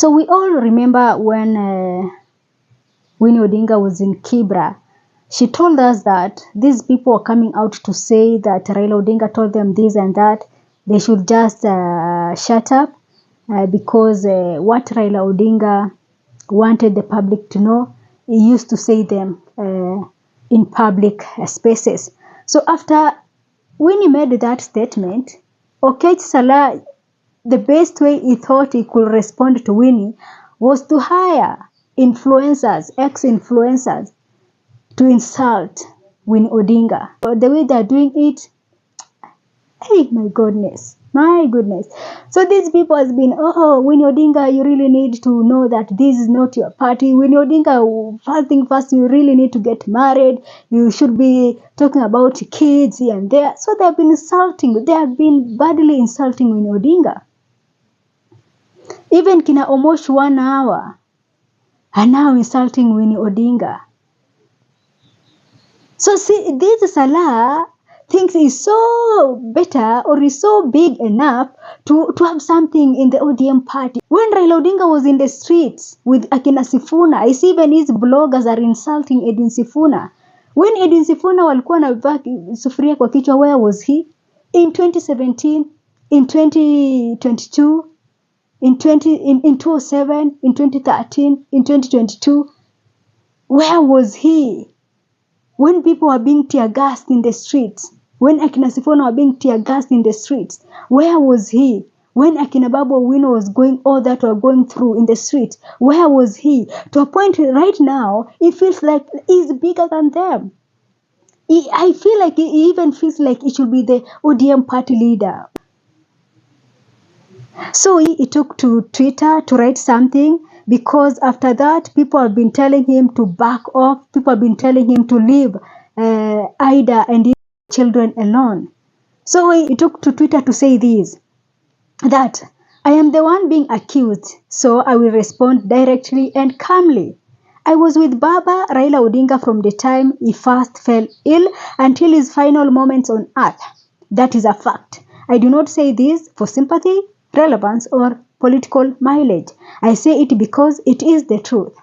So we all remember when Winnie Odinga was in Kibra. She told us that these people are coming out to say that Raila Odinga told them this and that. They should just shut up because what Raila Odinga wanted the public to know, he used to say them in public spaces. So after Winnie made that statement, Salah, the best way he thought he could respond to Winnie was to hire influencers, ex-influencers, to insult Winnie Odinga. The way they're doing it, hey, my goodness. So these people has been, Winnie Odinga, you really need to know that this is not your party. Winnie Odinga, first thing first, you really need to get married. You should be talking about kids here and there. So they have been badly insulting Winnie Odinga. Even Kina Omosh 1 hour are now insulting Winnie Odinga. So see, this Salah thinks he's so better or is so big enough to have something in the ODM party. When Raila Odinga was in the streets with Akina Sifuna, I see even his bloggers are insulting Edwin Sifuna. When Edwin Sifuna walikuwa na sufuria kwa kichwa, where was he? In 2017, in 2022, in 2007, in 2013, in 2022, where was he? When people were being tear-gassed in the streets, when Akina Sifuna were being tear-gassed in the streets, where was he? When Akina Babu Owino was going all that were going through in the streets, where was he? To a point right now, he feels like he's bigger than them. I feel like he even feels like he should be the ODM party leader. So he took to Twitter to write something, because after that, people have been telling him to back off. People have been telling him to leave Ida and his children alone. So he took to Twitter to say this, that I am the one being accused, so I will respond directly and calmly. I was with Baba Raila Odinga from the time he first fell ill until his final moments on earth. That is a fact. I do not say this for sympathy, relevance, or political mileage. I say it because it is the truth.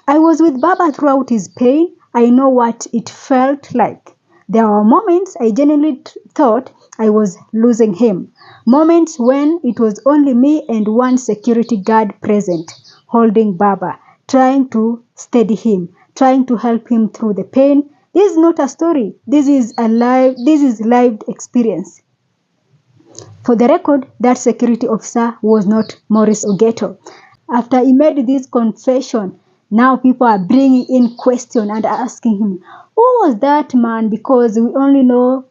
I was with Baba throughout his pain. I know what it felt like. There were moments I genuinely thought I was losing him. Moments when it was only me and one security guard present, holding Baba, trying to steady him, trying to help him through the pain. This is not a story. This is lived experience. For the record, that security officer was not Maurice Ogeto. After he made this confession, now people are bringing in question and asking him, who was that man? Because we only know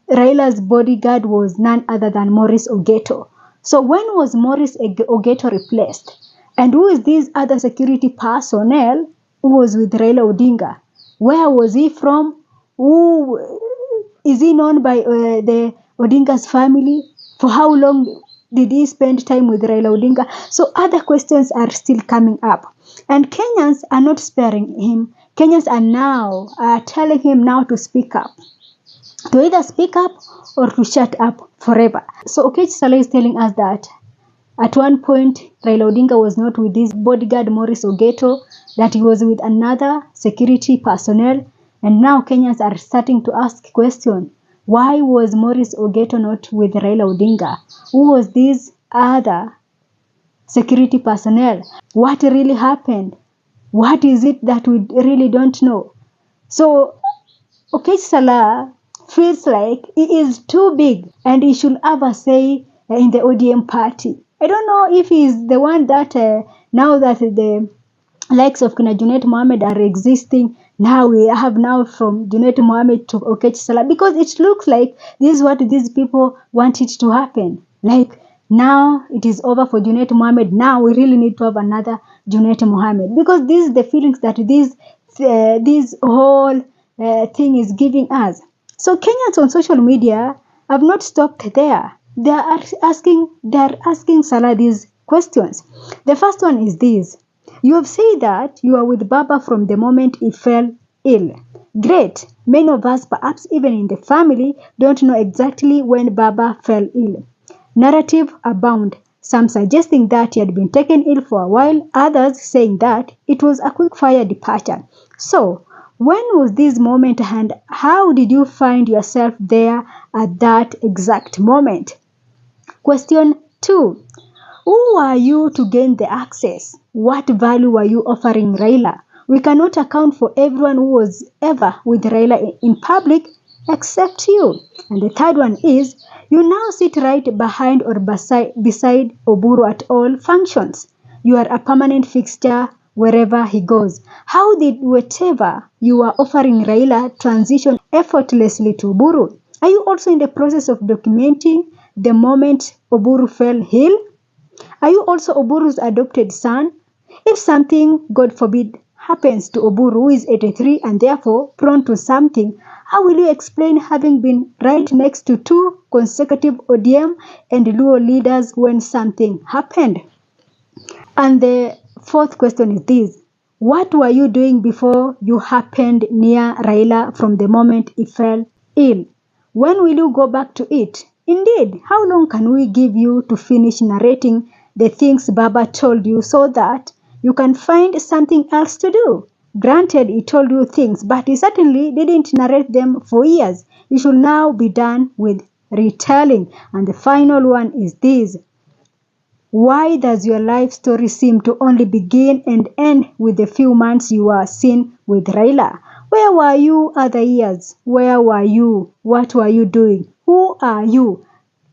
Raila's bodyguard was none other than Maurice Ogeto. So when was Maurice Ogeto replaced? And who is this other security personnel who was with Raila Odinga? Where was he from? Who is he known by the Odinga's family? For how long did he spend time with Raila Odinga? So other questions are still coming up. And Kenyans are not sparing him. Kenyans are now telling him now to speak up. To either speak up or to shut up forever. So Salah is telling us that at one point, Raila Odinga was not with his bodyguard Maurice Ogeto, that he was with another security personnel. And now Kenyans are starting to ask questions. Why was Maurice Ogeto not with Raila Odinga? Who was this other security personnel? What really happened? What is it that we really don't know? So, Salah feels like he is too big and he should have a say in the ODM party. I don't know if he's the one that now that the likes of Kina Junet Mohammed are existing, now we have now from Junet Mohammed to Salah, because it looks like this is what these people want it to happen. Like now it is over for Junet Mohammed. Now we really need to have another Junet Mohammed, because this is the feelings that this whole thing is giving us. So Kenyans on social media have not stopped there. They are asking Salah these questions. The first one is this. You have said that you are with Baba from the moment he fell ill. Great. Many of us, perhaps even in the family, don't know exactly when Baba fell ill. Narrative abound. some suggesting that he had been taken ill for a while, others saying that it was a quick-fire departure. So, when was this moment and how did you find yourself there at that exact moment? Question 2. Who are you to gain the access? What value were you offering Raila? We cannot account for everyone who was ever with Raila in public except you. And the third one is, you now sit right behind or beside Oburu at all functions. You are a permanent fixture wherever he goes. How did whatever you were offering Raila transition effortlessly to Oburu? Are you also in the process of documenting the moment Oburu fell ill? Are you also Oburu's adopted son? If something, God forbid, happens to Oburu, who is 83 and therefore prone to something, how will you explain having been right next to two consecutive ODM and Luo leaders when something happened? And the fourth question is this. What were you doing before you happened near Raila from the moment he fell ill? When will you go back to it? Indeed, how long can we give you to finish narrating the things Baba told you so that you can find something else to do? Granted, he told you things, but he certainly didn't narrate them for years. You should now be done with retelling. And the final one is this. Why does your life story seem to only begin and end with the few months you were seen with Raila? Where were you other years? Where were you? What were you doing? Who are you?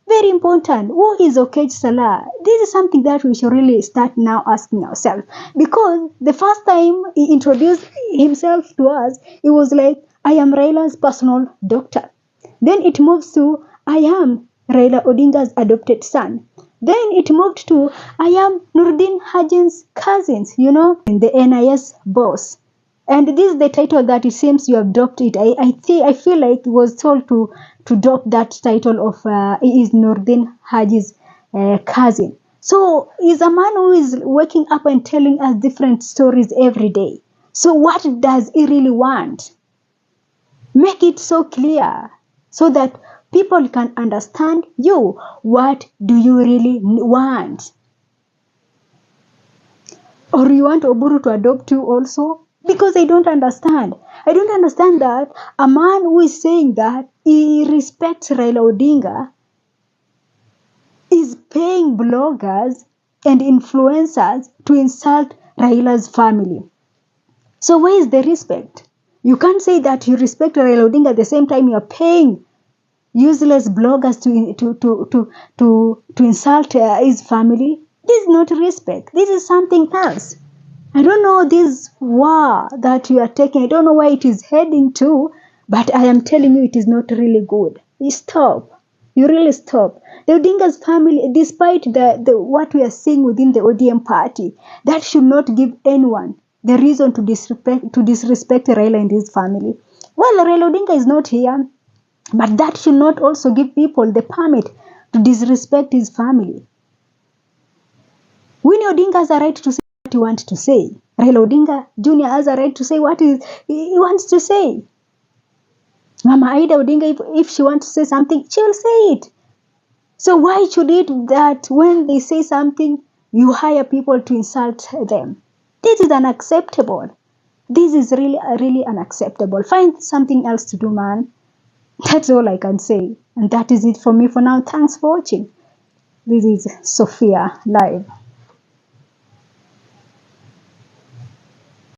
Very important. Who is Salah? This is something that we should really start now asking ourselves. Because the first time he introduced himself to us, it was like, I am Raila's personal doctor. Then it moves to, I am Raila Odinga's adopted son. Then it moved to, I am Nurdin Haji's cousins, and the NIS boss. And this is the title that it seems you have dropped it. I feel like it was told to drop that title of he is Nurdin Haji's cousin. So he's a man who is waking up and telling us different stories every day. So what does he really want? Make it so clear so that people can understand you. What do you really want? Or you want Oburu to adopt you also? Because I don't understand. I don't understand that a man who is saying that he respects Raila Odinga is paying bloggers and influencers to insult Raila's family. So where is the respect? You can't say that you respect Raila Odinga at the same time you're paying useless bloggers to insult his family. This is not respect. This is something else. I don't know this war that you are taking. I don't know where it is heading to, but I am telling you it is not really good. You stop. You really stop. The Odinga's family, despite the what we are seeing within the ODM party, that should not give anyone the reason to disrespect Raila and his family. Well, Raila Odinga is not here, but that should not also give people the permit to disrespect his family. Winnie Odinga has a right to say what he wants to say. Raila Odinga Jr. has a right to say what he wants to say. Mama Aida Odinga, if she wants to say something, she will say it. So why should it that when they say something, you hire people to insult them? This is unacceptable. This is really unacceptable. Find something else to do, man. That's all I can say. And that is it for me for now. Thanks for watching. This is Sophia Live.